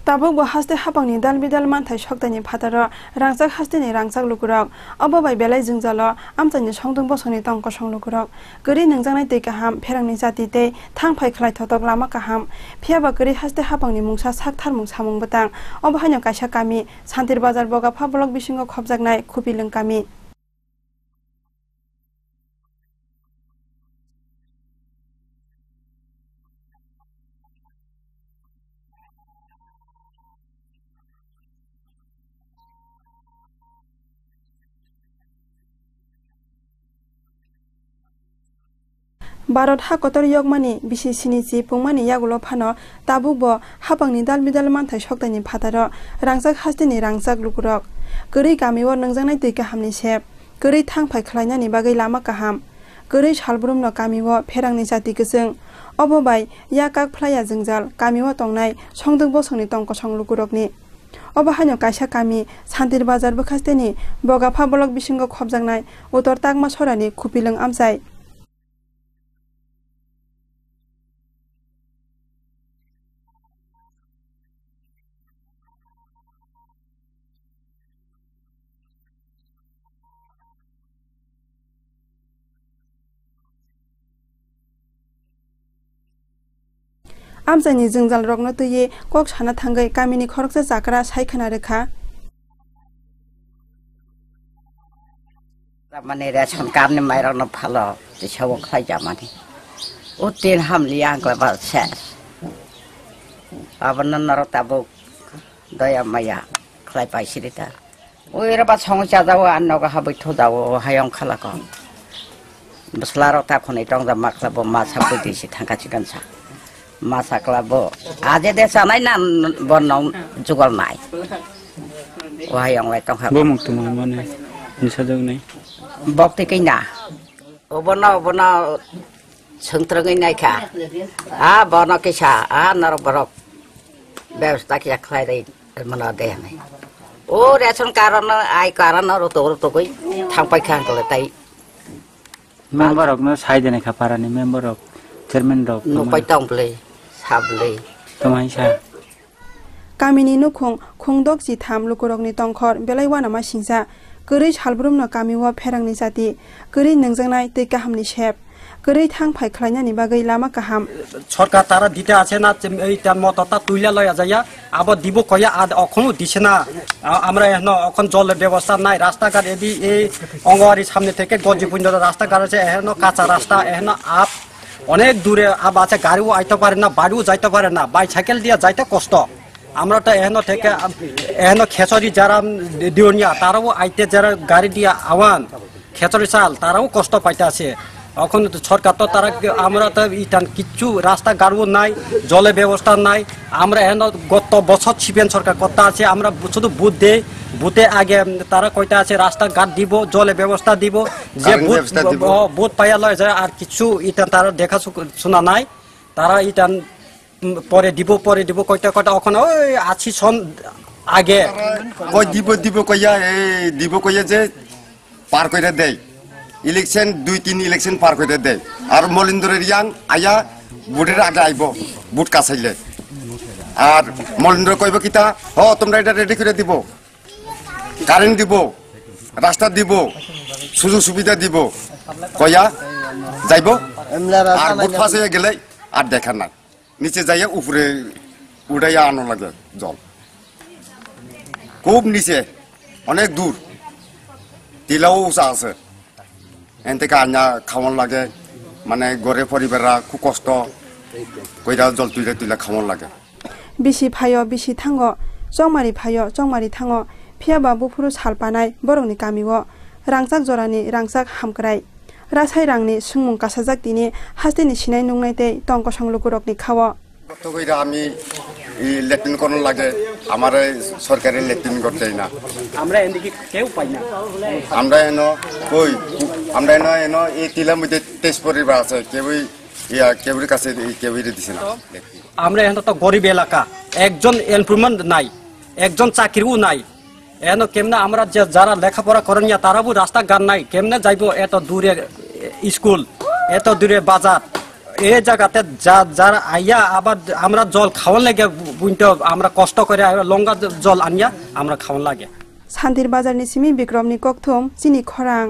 Tabuk bo haste hapangni dal bidal manthai shoktani phataro rangsak hasteni rangsak lukurok abo bai belai jungjalo amchani songdung bosoni tongko songlukurok gori ningjangnai tei kaham pherangni jati tei thangphai khlai thotok lama kaham phiaba gori haste hapangni mungsa saktharmung samung batang abo haino kaisa kami Santir Bazar boga phabolok bisingo khobjaknai khupilung kami Barot ha kotor yogmani bisi sinichi pungmani yagulo phano tabuk bo hapangni dal bidal manthai shoktani phataro rangsak hasteni rangsak lukurok gori gamio nangjangnai tei kahamni sep gori thangphai khlainani bagai lama kaham gori salbrumno kamio pherangni jati geseng obo bai yakak phlaya jungjal kamio tongnai songdung bosongni tongko songlukurokni obo haino kaisa kami Santir Bazar bkhasteni boga phabolok bisingo khobjaknai utor tagma sorani khupilung amjai Amjani jungjal rokno tuye kok sana thangai kamini khoroksa chakra saikhana rekha Mane ration kamne mairano phalo tishawo khai jamani utin hamliang ko ba ses abanan narotabo daya maya khai pai sirita oira ba songcha dawo annoga habai thodawo hayong khalako baslaro ta khone tong da maklabo ma sapu disi thangka chikansa masa klabo aje desa nai nan bonong jugal nai wahayong lai tong ha bo muk tumai mane nisajong nai bokti kina obona sengtreng nai kha bono kisa nar borok ব্যবস্থা কি খাই দেই মনা দে নাই ও ration কারণ I কারণ রতো কই থাংপাই খান কলে তাই member ok no sai dene kha parani member ok chairman rok no pai tong ple sable tomai sa kamini nukhong khongdok ji tham lukurokni tongkhor belaiwana ma singsa gori salbrumno kamiwa pherangni jati gori ningjangnai tei kahamni sep gori thangphai khlainani bagai lama kaham সরকার তারা দিতে আছে না এইটা মতটা তুইলা লয়া যায়া আবার দিব কয়া আদ এখনো দিছে না আমরা এখন জলের ব্যবস্থা নাই রাস্তাঘাট এদি এই অঙ্গনওয়াড়ির সামনে থেকে গজি পর্যন্ত রাস্তাঘাট আছে এখন কাঁচা রাস্তা এখন আপ অনেক দূরে আব আছে গাড়িও আইতে পারে না বাড়িও যাইতে পারে না বাইসাইকেল দিয়ে যাইতে কষ্ট আমরা তো এখন থেকে এখন খেচরি যারা দিওনিয়া তারাও আইতে যারা গাড়ি দিয়ে আওয়ান খেচরি চাল তারাও কষ্ট পাইতে আছে এখন সরকার তো তারা আমরা তো ইটান কিছু রাস্তা গাড়িও নাই জলের ব্যবস্থা নাই আমরা এখন গত বছর ছিবেন সরকার কথা আছে আমরা শুধু বুথ দেই বুথে আগে তারা কইতে আছে রাস্তা ঘাট দিব জলের ব্যবস্থা দিব যে বুথ পাইয়া লয় যায় আর কিছু ইটান তারা দেখা শোনা নাই তারা ইটান পরে দিব কইতে এখন ওই আছি সন আগে কই দিব কইয়া এই দিব কইয়া যে পার কইরা দেয় ইলেকশন 2-3 ইলেকশন পার করে দেয় আর মলিন্দ্রের ইয়াং আয়া বুটের আগে আইব বুট কাছাইলে আর মলিন্দ্র কইব কিতা হ তোমরা এটা রেডি করে দিব কারেন্ট দিব রাস্তা দিব সুযোগ সুবিধা দিব কইয়া যাইব আর বুট ফাঁসে গেলে আর দেখা না নিচে যাইয়া উপরে উড়াইয়া আনো লাগে জল খুব নিচে অনেক দূর টিলাও উঁচা আছে এতে আনা খাওয়ান লাগে মানে গড়ে পরিবাররা খুব কষ্ট কইরা জল তুইলা খাওয়ান লাগে বিসি ফায়ো বিসি থাঙ্গো জংমারি ফায়ো জংমারি থাঙ্গো ফিয়াবা বুফুরু সালপানাই বরংनि गामिओ रांसाक जरानि रांसाक हामक्राय रासाय रांनि सुंमुं कासाजाक दिनि हास्तेनि सिनाय नुंनाय तै टंक संलुकुरकनि खावो তো কইরা আমি লেট্রিন কোন লাগে আমার সরকারি লেট্রিন করতে না আমরা এদিকে কেউ পাই না আমরা এনো এই টিলার মধ্যে টেস্ট পরিবার আছে কেউই কাছে কেউই দিছে না আমরা এখন তো গরিব এলাকা একজন এমপ্লয়মেন্ট নাই একজন চাকরিও নাই এখন কেমনে আমরা যারা লেখাপড়া করেন না তারাও রাস্তা গান নাই কেমনে যাইব এত দূরে স্কুল এত দূরে বাজার এই জায়গাতে যারা আইয়া আবার আমরা জল খাওয়ান লাগে বুনতে আমরা কষ্ট করে লঙ্কা জল আনিয়া আমরা খাওয়ান লাগে শান্তির বাজারनि सिमी बिक्रमनि कक्थुम चिनि खरां।